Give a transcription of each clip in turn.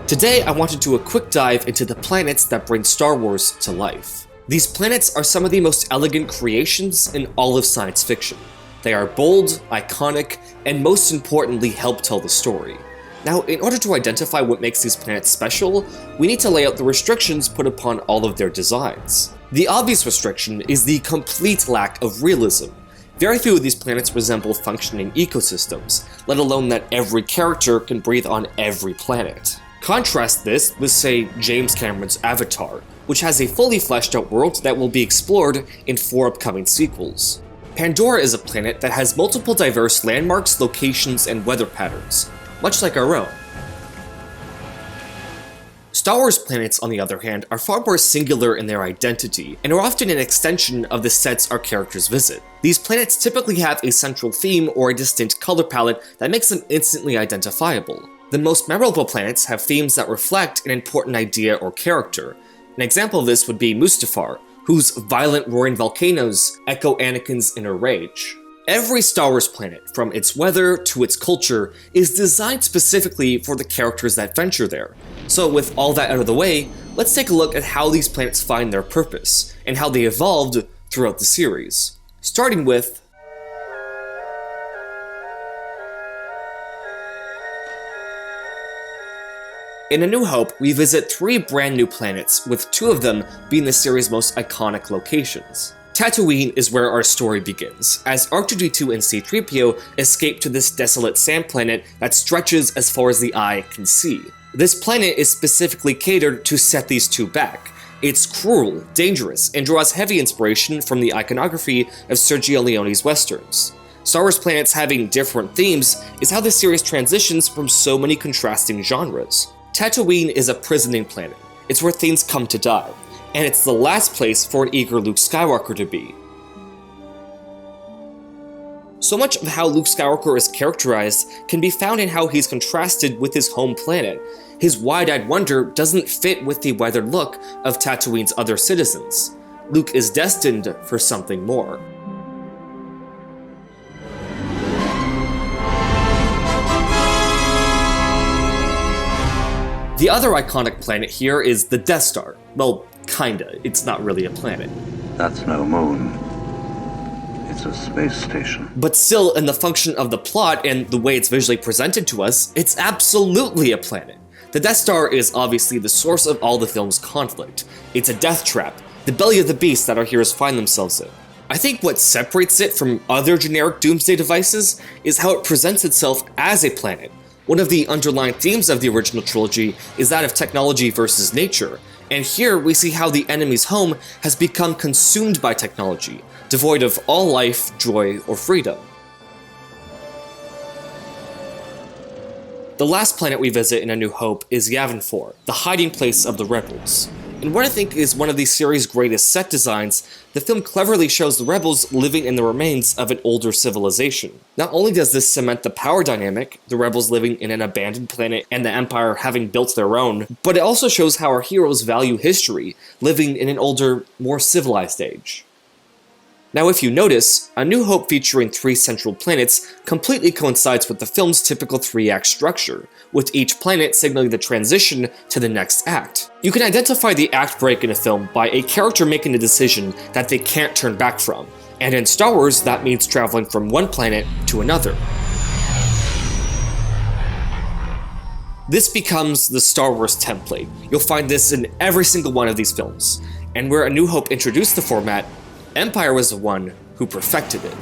Today, I want to do a quick dive into the planets that bring Star Wars to life. These planets are some of the most elegant creations in all of science fiction. They are bold, iconic, and most importantly help tell the story. Now, in order to identify what makes these planets special, we need to lay out the restrictions put upon all of their designs. The obvious restriction is the complete lack of realism. Very few of these planets resemble functioning ecosystems, let alone that every character can breathe on every planet. Contrast this with, say, James Cameron's Avatar, which has a fully fleshed out world that will be explored in 4 upcoming sequels. Pandora is a planet that has multiple diverse landmarks, locations, and weather patterns, much like our own. Star Wars planets, on the other hand, are far more singular in their identity, and are often an extension of the sets our characters visit. These planets typically have a central theme or a distinct color palette that makes them instantly identifiable. The most memorable planets have themes that reflect an important idea or character. An example of this would be Mustafar, whose violent roaring volcanoes echo Anakin's inner rage. Every Star Wars planet, from its weather to its culture, is designed specifically for the characters that venture there. So with all that out of the way, let's take a look at how these planets find their purpose, and how they evolved throughout the series. Starting with in A New Hope, we visit 3 brand new planets, with 2 of them being the series' most iconic locations. Tatooine is where our story begins, as R2-D2 and C-3PO escape to this desolate sand planet that stretches as far as the eye can see. This planet is specifically catered to set these 2 back. It's cruel, dangerous, and draws heavy inspiration from the iconography of Sergio Leone's westerns. Star Wars planets having different themes is how the series transitions from so many contrasting genres. Tatooine is a prisoning planet. It's where things come to die, and it's the last place for an eager Luke Skywalker to be. So much of how Luke Skywalker is characterized can be found in how he's contrasted with his home planet. His wide-eyed wonder doesn't fit with the weathered look of Tatooine's other citizens. Luke is destined for something more. The other iconic planet here is the Death Star. Well, kinda. It's not really a planet. That's no moon. It's a space station. But still, in the function of the plot and the way it's visually presented to us, it's absolutely a planet. The Death Star is obviously the source of all the film's conflict. It's a death trap, the belly of the beast that our heroes find themselves in. I think what separates it from other generic doomsday devices is how it presents itself as a planet. One of the underlying themes of the original trilogy is that of technology versus nature, and here we see how the enemy's home has become consumed by technology, devoid of all life, joy, or freedom. The last planet we visit in A New Hope is Yavin 4, the hiding place of the Rebels. In what I think is one of the series' greatest set designs, the film cleverly shows the Rebels living in the remains of an older civilization. Not only does this cement the power dynamic, the Rebels living in an abandoned planet and the Empire having built their own, but it also shows how our heroes value history, living in an older, more civilized age. Now if you notice, A New Hope featuring 3 central planets completely coincides with the film's typical 3-act structure, with each planet signaling the transition to the next act. You can identify the act break in a film by a character making a decision that they can't turn back from, and in Star Wars that means traveling from one planet to another. This becomes the Star Wars template. You'll find this in every single one of these films, and where A New Hope introduced the format, Empire was the one who perfected it.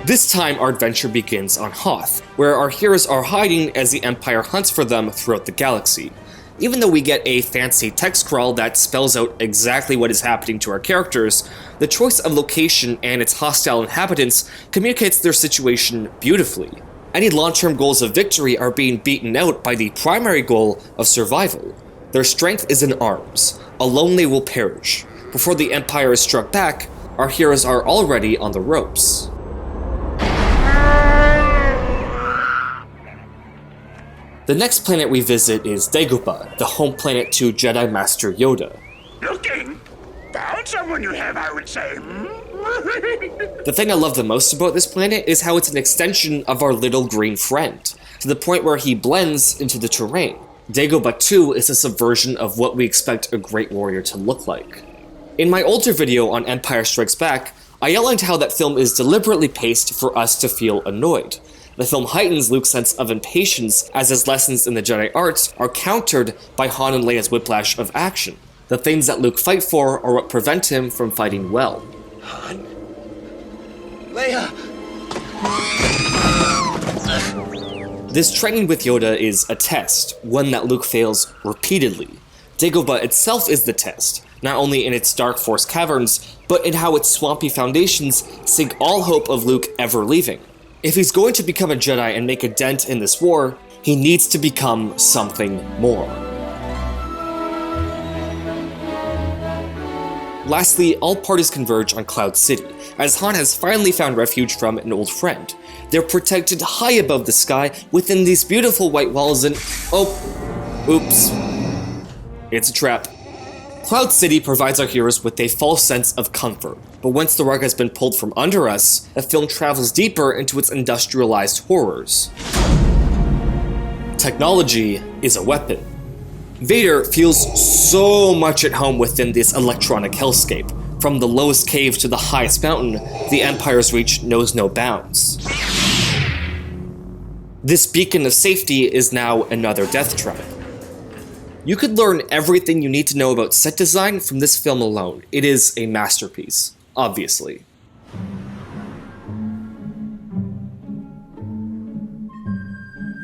This time our adventure begins on Hoth, where our heroes are hiding as the Empire hunts for them throughout the galaxy. Even though we get a fancy text scroll that spells out exactly what is happening to our characters, the choice of location and its hostile inhabitants communicates their situation beautifully. Any long-term goals of victory are being beaten out by the primary goal of survival. Their strength is in arms. Alone they will perish. Before the Empire is struck back, our heroes are already on the ropes. The next planet we visit is Dagobah, the home planet to Jedi Master Yoda. Looking? Found someone you have, I would say. The thing I love the most about this planet is how it's an extension of our little green friend, to the point where he blends into the terrain. Dagobah 2 is a subversion of what we expect a great warrior to look like. In my older video on Empire Strikes Back, I outlined how that film is deliberately paced for us to feel annoyed. The film heightens Luke's sense of impatience as his lessons in the Jedi arts are countered by Han and Leia's whiplash of action. The things that Luke fights for are what prevent him from fighting well. Han. Leia! This training with Yoda is a test, one that Luke fails repeatedly. Dagobah itself is the test, not only in its dark force caverns, but in how its swampy foundations sink all hope of Luke ever leaving. If he's going to become a Jedi and make a dent in this war, he needs to become something more. Lastly, all parties converge on Cloud City, as Han has finally found refuge from an old friend. They're protected high above the sky within these beautiful white walls and— oh, oops. It's a trap. Cloud City provides our heroes with a false sense of comfort, but once the rug has been pulled from under us, the film travels deeper into its industrialized horrors. Technology is a weapon. Vader feels so much at home within this electronic hellscape. From the lowest cave to the highest mountain, the Empire's reach knows no bounds. This beacon of safety is now another death trap. You could learn everything you need to know about set design from this film alone. It is a masterpiece, obviously.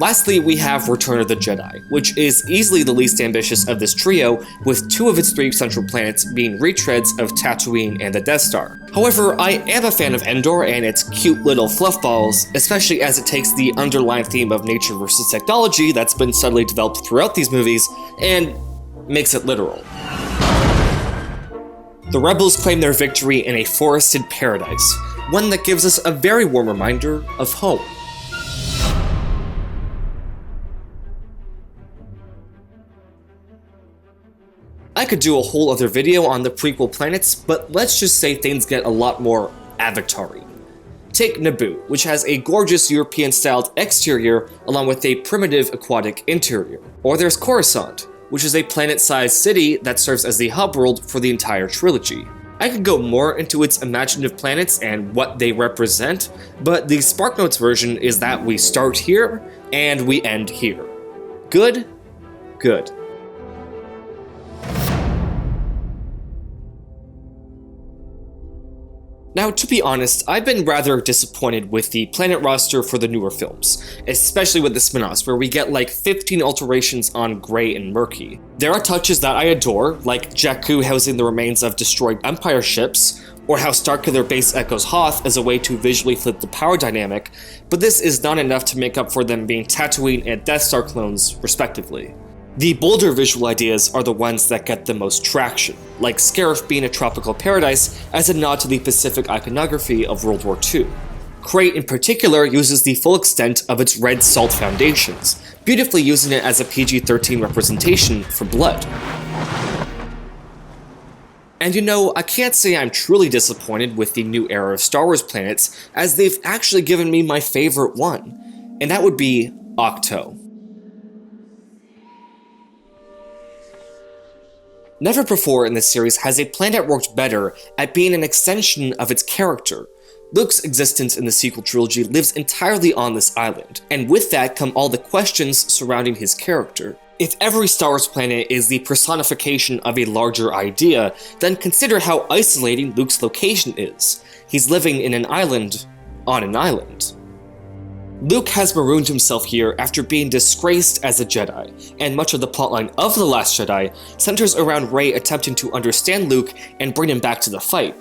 Lastly, we have Return of the Jedi, which is easily the least ambitious of this trio, with 2 of its 3 central planets being retreads of Tatooine and the Death Star. However, I am a fan of Endor and its cute little fluffballs, especially as it takes the underlying theme of nature versus technology that's been subtly developed throughout these movies and makes it literal. The rebels claim their victory in a forested paradise, one that gives us a very warm reminder of home. I could do a whole other video on the prequel planets, but let's just say things get a lot more Avatar-y. Take Naboo, which has a gorgeous European-styled exterior along with a primitive aquatic interior. Or there's Coruscant, which is a planet-sized city that serves as the hub world for the entire trilogy. I could go more into its imaginative planets and what they represent, but the SparkNotes version is that we start here and we end here. Good? Good. Now, to be honest, I've been rather disappointed with the planet roster for the newer films, especially with the spin-offs, where we get like 15 alterations on Grey and Murky. There are touches that I adore, like Jakku housing the remains of destroyed Empire ships, or how Starkiller Base echoes Hoth as a way to visually flip the power dynamic, but this is not enough to make up for them being Tatooine and Death Star clones, respectively. The bolder visual ideas are the ones that get the most traction, like Scarif being a tropical paradise as a nod to the Pacific iconography of World War II. Crate in particular uses the full extent of its red salt foundations, beautifully using it as a PG-13 representation for blood. And you know, I can't say I'm truly disappointed with the new era of Star Wars planets, as they've actually given me my favorite one, and that would be Ahch-To. Never before in this series has a planet worked better at being an extension of its character. Luke's existence in the sequel trilogy lives entirely on this island, and with that come all the questions surrounding his character. If every Star Wars planet is the personification of a larger idea, then consider how isolating Luke's location is. He's living in an island on an island. Luke has marooned himself here after being disgraced as a Jedi, and much of the plotline of The Last Jedi centers around Rey attempting to understand Luke and bring him back to the fight.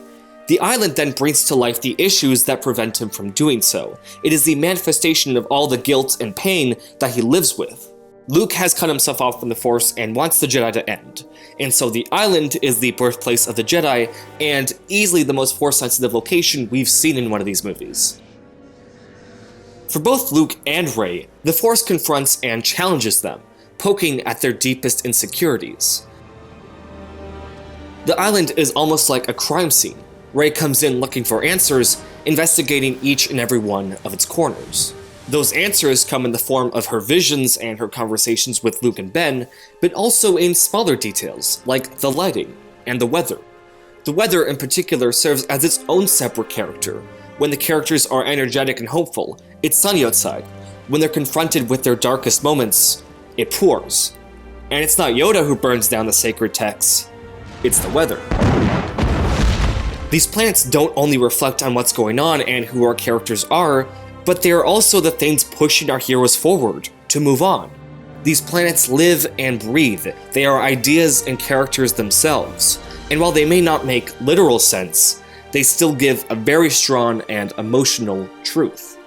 The island then brings to life the issues that prevent him from doing so. It is the manifestation of all the guilt and pain that he lives with. Luke has cut himself off from the Force and wants the Jedi to end, and so the island is the birthplace of the Jedi, and easily the most Force-sensitive location we've seen in one of these movies. For both Luke and Rey, the Force confronts and challenges them, poking at their deepest insecurities. The island is almost like a crime scene. Rey comes in looking for answers, investigating each and every one of its corners. Those answers come in the form of her visions and her conversations with Luke and Ben, but also in smaller details, like the lighting and the weather. The weather in particular serves as its own separate character. When the characters are energetic and hopeful, it's sunny outside. When they're confronted with their darkest moments, it pours. And it's not Yoda who burns down the sacred texts, it's the weather. These planets don't only reflect on what's going on and who our characters are, but they are also the things pushing our heroes forward to move on. These planets live and breathe. They are ideas and characters themselves. And while they may not make literal sense, they still give a very strong and emotional truth.